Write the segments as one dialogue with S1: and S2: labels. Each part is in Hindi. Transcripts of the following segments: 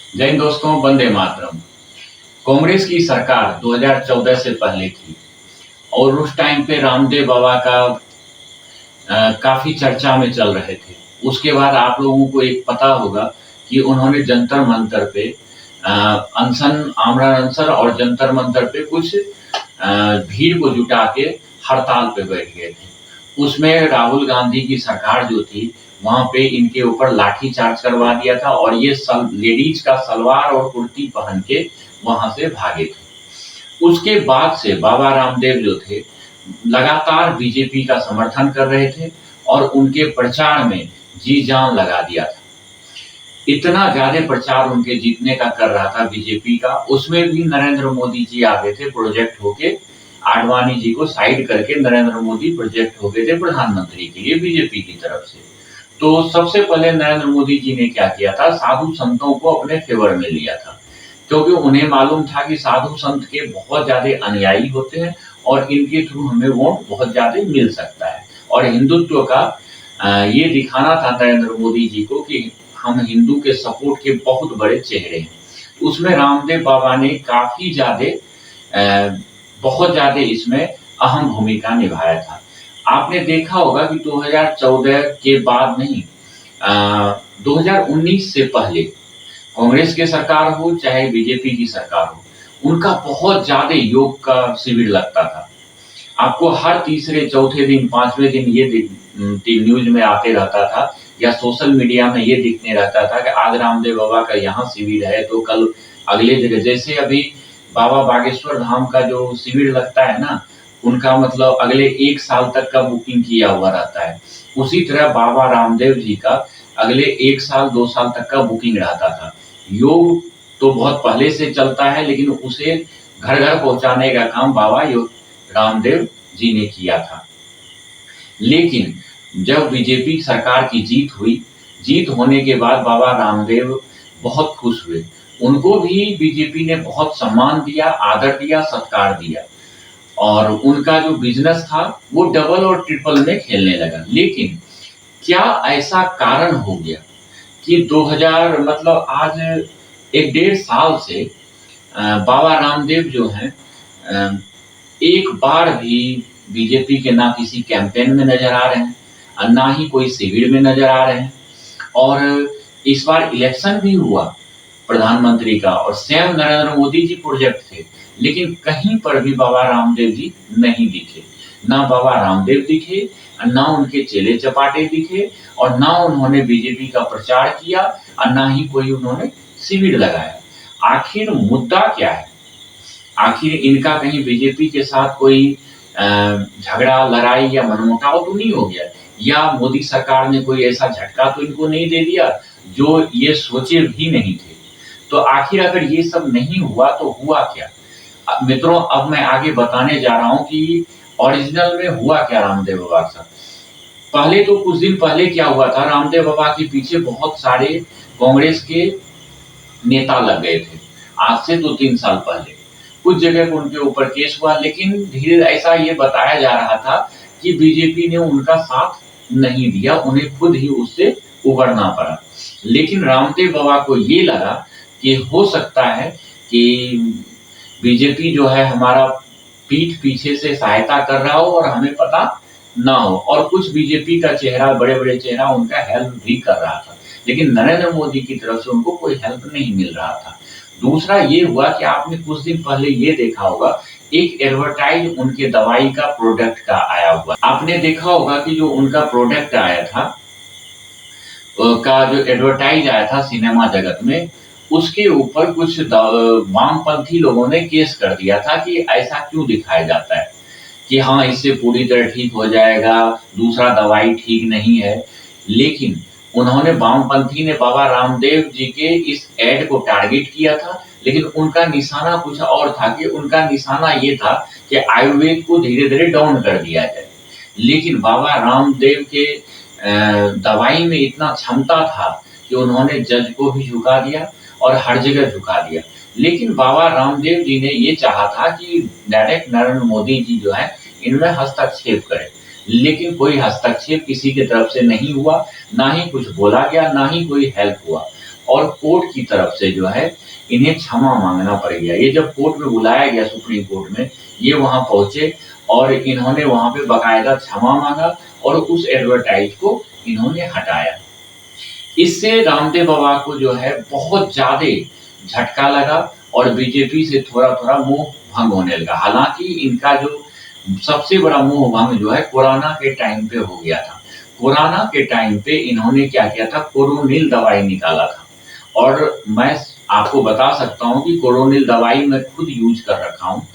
S1: जय हिंद दोस्तों, वंदे मातरम। कांग्रेस की सरकार 2014 से पहले थी और उस टाइम पे रामदेव बाबा का काफी चर्चा में चल रहे थे। उसके बाद आप लोगों को एक पता होगा कि उन्होंने जंतर मंतर पे अनशन, आमरण अनशन और जंतर मंतर पे कुछ भीड़ को जुटा के हड़ताल पे बैठ गए थे। उसमें राहुल गांधी की सरकार जो थी, वहां पे इनके ऊपर लाठी चार्ज करवा दिया था और ये लेडीज का सलवार और कुर्ती पहन के वहां से भागे थे। उसके बाद से बाबा रामदेव जो थे, लगातार बीजेपी का समर्थन कर रहे थे और उनके प्रचार में जी जान लगा दिया था। इतना ज्यादा प्रचार उनके जीतने का कर रहा था बीजेपी का, उसमें भी नरेंद्र मोदी जी आ गए थे प्रोजेक्ट होके। आडवाणी जी को साइड करके नरेंद्र मोदी प्रोजेक्ट हो गए थे प्रधानमंत्री के लिए बीजेपी की तरफ से। तो सबसे पहले नरेंद्र मोदी जी ने क्या किया था, साधु संतों को अपने फेवर में लिया था, क्योंकि उन्हें मालूम था कि साधु संत के बहुत ज्यादा अनुयायी होते हैं और इनके थ्रू हमें वोट बहुत ज्यादा मिल सकता है। और हिंदुत्व का ये दिखाना था नरेंद्र मोदी जी को कि हम हिंदू के सपोर्ट के बहुत बड़े चेहरे हैं। उसमें रामदेव बाबा ने काफी ज्यादा बहुत ज्यादा इसमें अहम भूमिका निभाया था। आपने देखा होगा कि 2014 के बाद नहीं, 2019 से पहले कांग्रेस की सरकार हो चाहे बीजेपी की सरकार हो, उनका बहुत ज्यादा योग का शिविर लगता था। आपको हर तीसरे चौथे दिन पांचवें दिन ये न्यूज में आते रहता था या सोशल मीडिया में ये दिखने रहता था कि आज रामदेव बाबा का यहाँ शिविर है तो कल अगले जगह। जैसे अभी बाबा बागेश्वर धाम का जो शिविर लगता है ना, उनका मतलब अगले 1 साल तक का बुकिंग किया हुआ रहता है। उसी तरह बाबा रामदेव जी का अगले 1 साल 2 साल तक का बुकिंग रहता था। योग तो बहुत पहले से चलता है, लेकिन उसे घर घर पहुंचाने का काम बाबा रामदेव जी ने किया था। लेकिन जब बीजेपी सरकार की जीत हुई, जीत होने के बाद बाबा रामदेव बहुत खुश हुए। उनको भी बीजेपी ने बहुत सम्मान दिया, आदर दिया, सत्कार दिया और उनका जो बिजनेस था वो डबल और ट्रिपल में खेलने लगा। लेकिन क्या ऐसा कारण हो गया कि 2000 मतलब आज 1 डेढ़ साल से बाबा रामदेव जो हैं एक बार भी बीजेपी के ना किसी कैंपेन में नजर आ रहे हैं और ना ही कोई शिविर में नजर आ रहे हैं। और इस बार इलेक्शन भी हुआ प्रधानमंत्री का और स्वयं नरेंद्र मोदी जी प्रोजेक्ट थे, लेकिन कहीं पर भी बाबा रामदेव जी नहीं दिखे। ना बाबा रामदेव दिखे, ना उनके चेले चपाटे दिखे और ना उन्होंने बीजेपी का प्रचार किया और ना ही कोई उन्होंने शिविर लगाया। आखिर मुद्दा क्या है? आखिर इनका कहीं बीजेपी के साथ कोई झगड़ा, लड़ाई या मनमुटाव तो नहीं हो गया, या मोदी सरकार ने कोई ऐसा झटका तो इनको नहीं दे दिया जो ये सोचे भी नहीं थे? तो आखिर अगर ये सब नहीं हुआ तो हुआ क्या? मित्रों, अब मैं आगे बताने जा रहा हूं कि ओरिजिनल में हुआ क्या रामदेव बाबा के साथ। पहले तो कुछ दिन पहले क्या हुआ था, रामदेव बाबा के पीछे बहुत सारे कांग्रेस के नेता लग गए थे। आज से तो 3 साल पहले कुछ जगह पर उनके ऊपर केस हुआ, लेकिन धीरे ऐसा ये बताया जा रहा था कि बीजेपी ने उनका साथ नहीं दिया, उन्हें खुद ही उससे उबरना पड़ा। लेकिन रामदेव बाबा को ये लगा कि हो सकता है कि बीजेपी जो है हमारा पीठ पीछे से सहायता कर रहा हो और हमें पता ना हो, और कुछ बीजेपी का चेहरा, बड़े बड़े चेहरा उनका हेल्प भी कर रहा था, लेकिन नरेंद्र मोदी की तरफ से उनको कोई हेल्प नहीं मिल रहा था। दूसरा ये हुआ कि आपने कुछ दिन पहले ये देखा होगा, एक एडवर्टाइज उनके दवाई का प्रोडक्ट का आया हुआ। आपने देखा होगा कि जो उनका प्रोडक्ट आया था का जो एडवर्टाइज आया था सिनेमा जगत में, उसके ऊपर कुछ वामपंथी लोगों ने केस कर दिया था कि ऐसा क्यों दिखाया जाता है कि हाँ इससे पूरी तरह ठीक हो जाएगा, दूसरा दवाई ठीक नहीं है। लेकिन उन्होंने, वामपंथी ने बाबा रामदेव जी के इस एड को टारगेट किया था, लेकिन उनका निशाना कुछ और था कि उनका निशाना ये था कि आयुर्वेद को धीरे धीरे डाउन कर दिया जाए। लेकिन बाबा रामदेव के दवाई में इतना क्षमता था कि उन्होंने जज को भी झुका दिया और हर जगह झुका दिया। लेकिन बाबा रामदेव जी ने ये चाहा था कि डायरेक्ट नरेंद्र मोदी जी जो है इनमें हस्तक्षेप करें, लेकिन कोई हस्तक्षेप किसी की तरफ से नहीं हुआ, ना ही कुछ बोला गया, ना ही कोई हेल्प हुआ। और कोर्ट की तरफ से जो है इन्हें क्षमा मांगना पड़ गया। ये जब कोर्ट में बुलाया गया सुप्रीम कोर्ट में, ये वहाँ पहुँचे और इन्होंने वहाँ पे बाकायदा क्षमा मांगा और उस एडवर्टाइज को इन्होंने हटाया। इससे रामदेव बाबा को जो है बहुत ज़्यादा झटका लगा और बीजेपी से थोड़ा-थोड़ा मोह भंग होने लगा। हालाँकि इनका जो सबसे बड़ा मोह भंग जो है कोरोना के टाइम पे हो गया था। कोरोना के टाइम पे इन्होंने क्या किया था, कोरोनिल दवाई निकाला था और मैं आपको बता सकता हूँ कि कोरोनिल दवाई मैं खुद यूज़ कर रखा हूँ।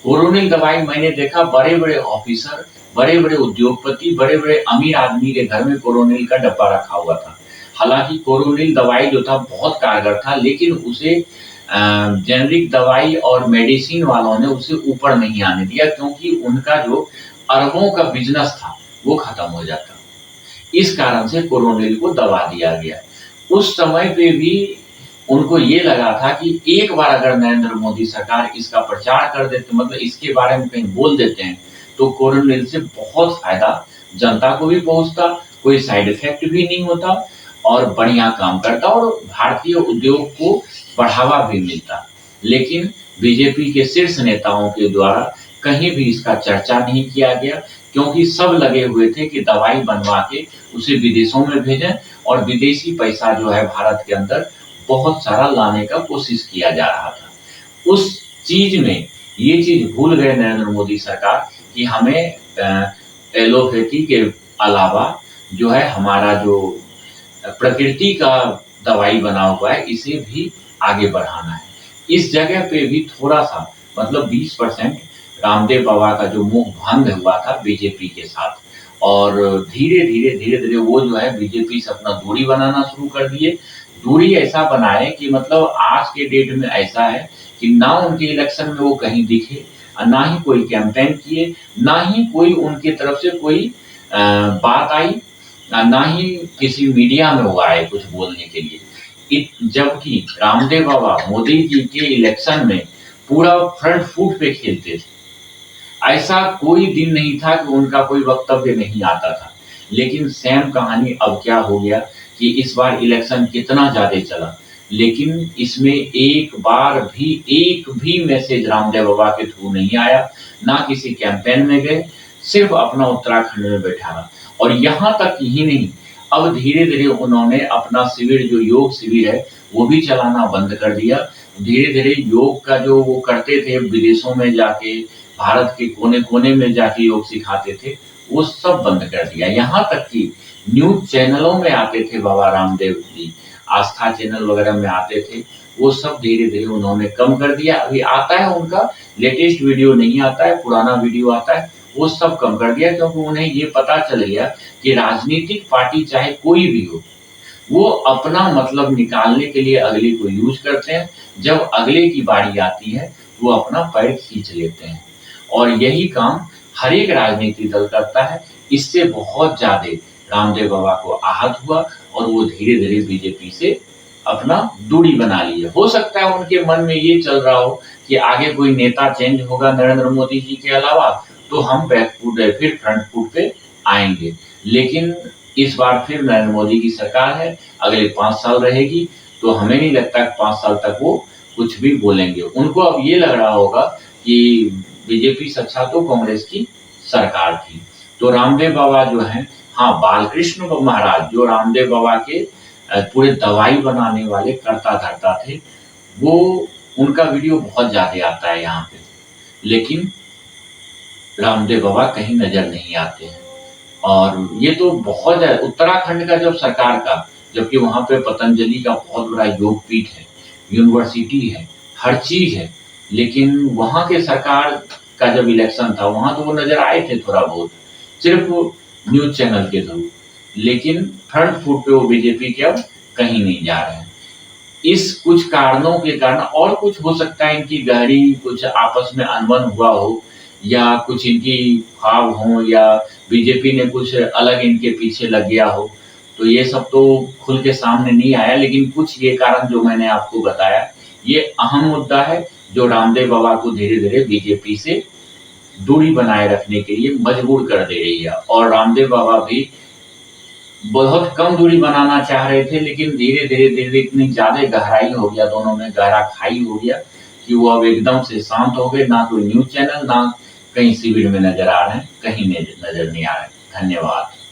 S1: कोरोनिल दवाई मैंने देखा बड़े-बड़े ऑफिसर, बड़े-बड़े उद्योगपति, बड़े-बड़े अमीर आदमी के घर में कोरोनिल का डब्बा रखा हुआ था। हालाँकि कोरोनिल दवाई जो था बहुत कारगर था, लेकिन उसे जेनेरिक दवाई और मेडिसिन वालों ने उसे ऊपर नहीं आने दिया, क्योंकि उनका जो अरबों का बिज़नेस था, वो खत्म हो जाता। इस कारण से कोरोनिल को दबा दिया गया। उस समय पे भी उनको ये लगा था कि एक बार अगर नरेंद्र मोदी सरकार इसका प्रचार कर देते, मतलब इसके बारे में कहीं बोल देते हैं, तो कोरोनिल से बहुत फ़ायदा जनता को भी पहुँचता, कोई साइड इफ़ेक्ट भी नहीं होता और बढ़िया काम करता और भारतीय उद्योग को बढ़ावा भी मिलता। लेकिन बीजेपी के शीर्ष नेताओं के द्वारा कहीं भी इसका चर्चा नहीं किया गया, क्योंकि सब लगे हुए थे कि दवाई बनवा के उसे विदेशों में भेजें और विदेशी पैसा जो है भारत के अंदर बहुत सारा लाने का कोशिश किया जा रहा था। उस चीज़ में ये चीज़ भूल गए नरेंद्र मोदी सरकार कि हमें एलोपैथी के अलावा जो है हमारा जो प्रकृति का दवाई बना हुआ है, इसे भी आगे बढ़ाना है। इस जगह पे भी थोड़ा-सा मतलब 20% रामदेव बाबा का जो मोह भंग हुआ था बीजेपी के साथ और धीरे-धीरे वो जो है बीजेपी से अपना दूरी बनाना शुरू कर दिए। दूरी ऐसा बनाए कि मतलब आज के डेट में ऐसा है कि ना उनके इलेक्शन में वो कहीं दिखे, ना ही कोई कैंपेन किए, ना ही कोई उनकी तरफ से कोई बात आई, ना ही किसी मीडिया में वो आए कुछ बोलने के लिए। जबकि रामदेव बाबा मोदी जी के इलेक्शन में पूरा फ्रंट फुट पे खेलते थे। ऐसा कोई दिन नहीं था कि उनका कोई वक्तव्य नहीं आता था। लेकिन सेम कहानी अब क्या हो गया कि इस बार इलेक्शन कितना ज़्यादा चला, लेकिन इसमें एक भी मैसेज रामदेव बाबा के थ्रू नहीं आया, ना किसी कैंपेन में गए, सिर्फ अपना उत्तराखंड में बैठा रहा। और यहाँ तक ही नहीं, अब धीरे-धीरे उन्होंने अपना शिविर जो योग शिविर है, वो भी चलाना बंद कर दिया। धीरे-धीरे योग का जो वो करते थे विदेशों में जाके, भारत के कोने-कोने में जाके योग सिखाते थे, वो सब बंद कर दिया। यहाँ तक कि न्यूज़ चैनलों में आते थे बाबा रामदेव जी, आस्था चैनल वगैरह में आते थे, वो सब धीरे-धीरे उन्होंने कम कर दिया। अभी आता है उनका लेटेस्ट वीडियो नहीं आता है, पुराना वीडियो आता है, वो सब कम कर दिया, क्योंकि उन्हें ये पता चल गया कि राजनीतिक पार्टी चाहे कोई भी हो, वो अपना मतलब निकालने के लिए अगले को यूज़ करते हैं। जब अगले की बारी आती है, वो अपना पैर खींच लेते हैं और यही काम हर एक राजनीतिक दल करता है। इससे बहुत ज़्यादा रामदेव बाबा को आहत हुआ और वो धीरे-धीरे बीजेपी से अपना दूरी बना लिए। हो सकता है उनके मन में ये चल रहा हो कि आगे कोई नेता चेंज होगा नरेंद्र मोदी जी के अलावा, तो हम फिर फ्रंट फुट पे आएँगे। लेकिन इस बार फिर नरेंद्र मोदी की सरकार है, अगले 5 साल रहेगी, तो हमें नहीं लगता कि 5 साल तक वो कुछ भी बोलेंगे। उनको अब ये लग रहा होगा कि बीजेपी से अच्छा तो कांग्रेस की सरकार थी। तो रामदेव बाबा जो हैं, हाँ, बालकृष्ण महाराज जो रामदेव बाबा के पूरे दवाई बनाने वाले कर्ता-धर्ता थे, वो उनका वीडियो बहुत ज़्यादा आता है यहाँ पे। लेकिन रामदेव बाबा कहीं नज़र नहीं आते हैं। और ये तो बहुत उत्तराखंड का जब सरकार का, जबकि वहाँ पे पतंजलि का बहुत बड़ा योग पीठ है, यूनिवर्सिटी है, हर चीज़ है, लेकिन वहाँ के सरकार का जब इलेक्शन था, वहाँ तो वो नज़र आए थे थोड़ा बहुत, सिर्फ न्यूज़ चैनल के थ्रू, लेकिन फ्रंट फुट पे वो बीजेपी के अब कहीं नहीं जा रहे हैं। इस कुछ कारणों के कारण, और कुछ हो सकता है इनकी गहरी कुछ आपस में अनबन हुआ हो, या कुछ इनकी ख्वाब हों, या बीजेपी ने कुछ अलग इनके पीछे लग गया हो, तो ये सब तो खुल के सामने नहीं आया। लेकिन कुछ ये कारण जो मैंने आपको बताया, ये अहम मुद्दा है जो रामदेव बाबा को धीरे-धीरे बीजेपी से दूरी बनाए रखने के लिए मजबूर कर दे रही है। और रामदेव बाबा भी बहुत कम दूरी बनाना चाह रहे थे, लेकिन धीरे-धीरे इतनी ज़्यादा गहराई हो गया दोनों में, गहरा खाई हो गया कि वो अब एकदम से शांत हो गए। ना कोई न्यूज़ चैनल, ना कहीं शिविर में नज़र आ रहे हैं, कहीं नज़र नहीं आ रहे हैं। धन्यवाद।